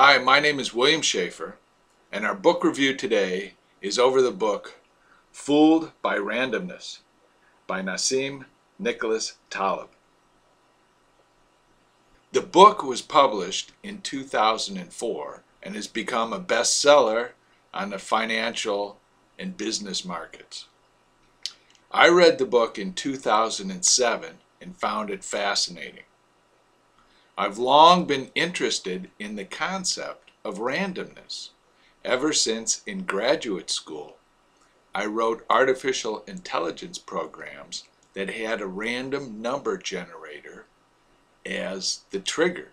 Hi, my name is William Schaeffer, and our book review today is over the book Fooled by Randomness by Nassim Taleb. The book was published in 2004 and has become a bestseller on the financial and business markets. I read the book in 2007 and found it fascinating. I've long been interested in the concept of randomness. Ever since in graduate school, I wrote artificial intelligence programs that had a random number generator as the trigger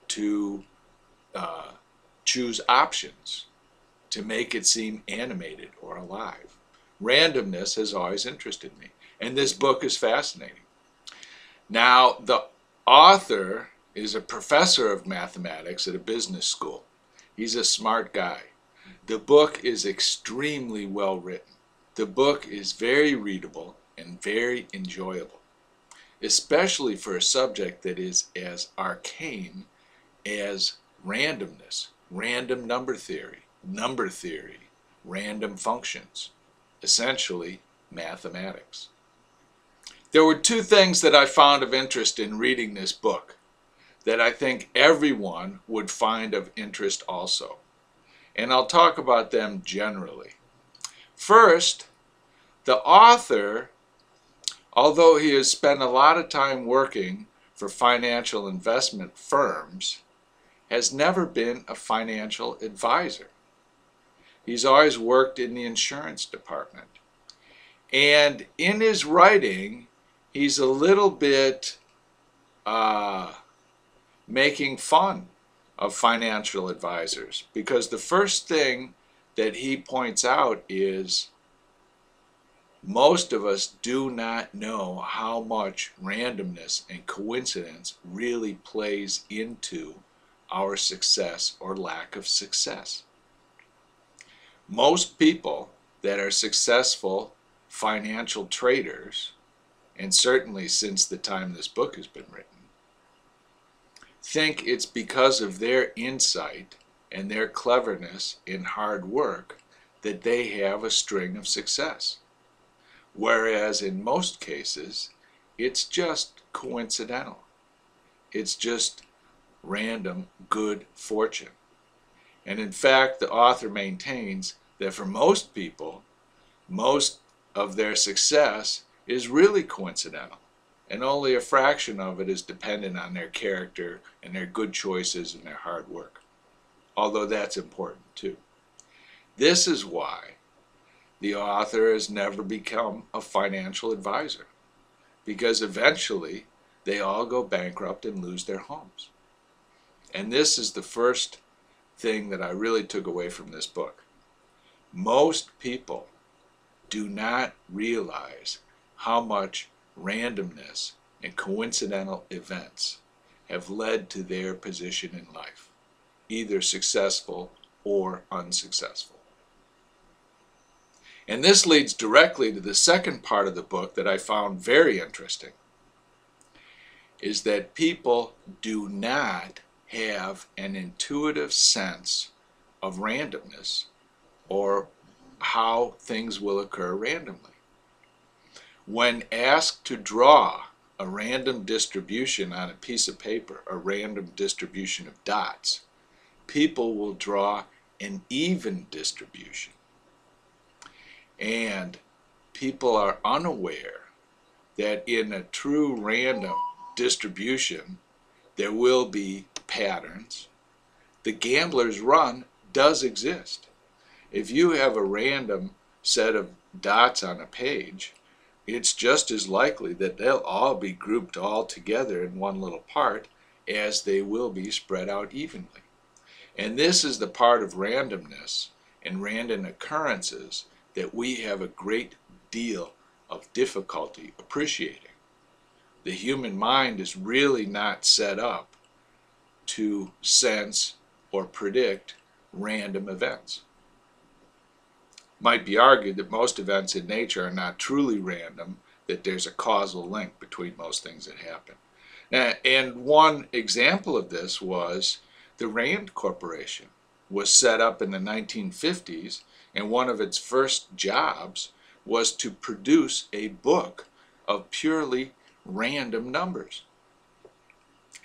to choose options to make it seem animated or alive. Randomness has always interested me, and this book is fascinating. Now, the author is a professor of mathematics at a business school. He's a smart guy. The book is extremely well written. The book is very readable and very enjoyable, especially for a subject that is as arcane as randomness, random number theory, random functions, essentially mathematics. There were two things that I found of interest in reading this book that I think everyone would find of interest also. And I'll talk about them generally. First, the author, although he has spent a lot of time working for financial investment firms, has never been a financial advisor. He's always worked in the insurance department. And in his writing, he's a little bit making fun of financial advisors, because the first thing that he points out is most of us do not know how much randomness and coincidence really plays into our success or lack of success. Most people that are successful financial traders, and certainly since the time this book has been written, think it's because of their insight and their cleverness in hard work that they have a string of success. Whereas in most cases, it's just coincidental. It's just random good fortune. And in fact, the author maintains that for most people, most of their success is really coincidental, and only a fraction of it is dependent on their character and their good choices and their hard work, although that's important too. This is why the author has never become a financial advisor, because eventually they all go bankrupt and lose their homes. And this is the first thing that I really took away from this book. Most people do not realize how much randomness and coincidental events have led to their position in life, either successful or unsuccessful. And this leads directly to the second part of the book that I found very interesting, is that people do not have an intuitive sense of randomness or how things will occur randomly. When asked to draw a random distribution on a piece of paper, a random distribution of dots, people will draw an even distribution. And people are unaware that in a true random distribution, there will be patterns. The gambler's run does exist. If you have a random set of dots on a page, it's just as likely that they'll all be grouped all together in one little part as they will be spread out evenly. And this is the part of randomness and random occurrences that we have a great deal of difficulty appreciating. The human mind is really not set up to sense or predict random events. Might be argued that most events in nature are not truly random, that there's a causal link between most things that happen. And one example of this was The Rand Corporation was set up in the 1950s, and one of its first jobs was to produce a book of purely random numbers.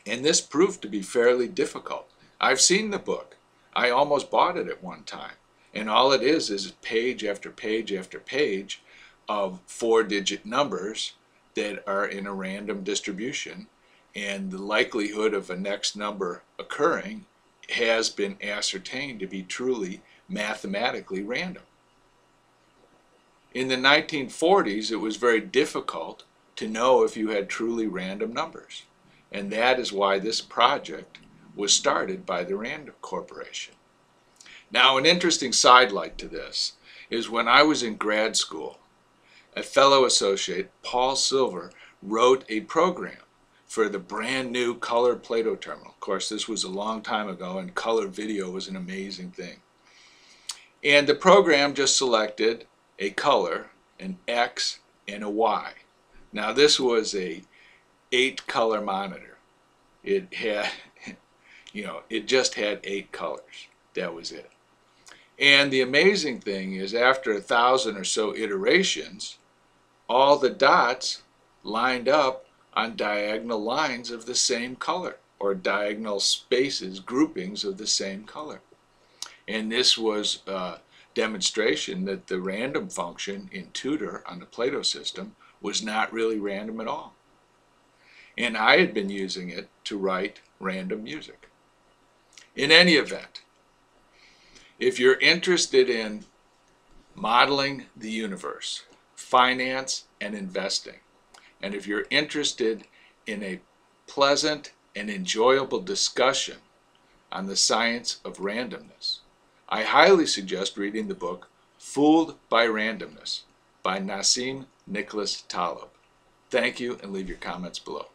And this proved to be fairly difficult. I've seen the book. I almost bought it at one time. And all it is page after page after page of 4-digit numbers that are in a random distribution. And the likelihood of a next number occurring has been ascertained to be truly mathematically random. In the 1940s, it was very difficult to know if you had truly random numbers. And that is why this project was started by the Rand Corporation. Now, an interesting sidelight to this is when I was in grad school, a fellow associate, Paul Silver, wrote a program for the brand new color Plato terminal. Of course, this was a long time ago, and color video was an amazing thing. And the program just selected a color, an X, and a Y. Now, this was a 8-color monitor. It had, it just had 8 colors. That was it. And the amazing thing is, after 1,000 or so iterations, all the dots lined up on diagonal lines of the same color, or diagonal spaces, groupings of the same color. And this was a demonstration that the random function in Tutor on the Plato system was not really random at all. And I had been using it to write random music. In any event, if you're interested in modeling the universe, finance, and investing, and if you're interested in a pleasant and enjoyable discussion on the science of randomness, I highly suggest reading the book Fooled by Randomness by Nassim Taleb. Thank you, and leave your comments below.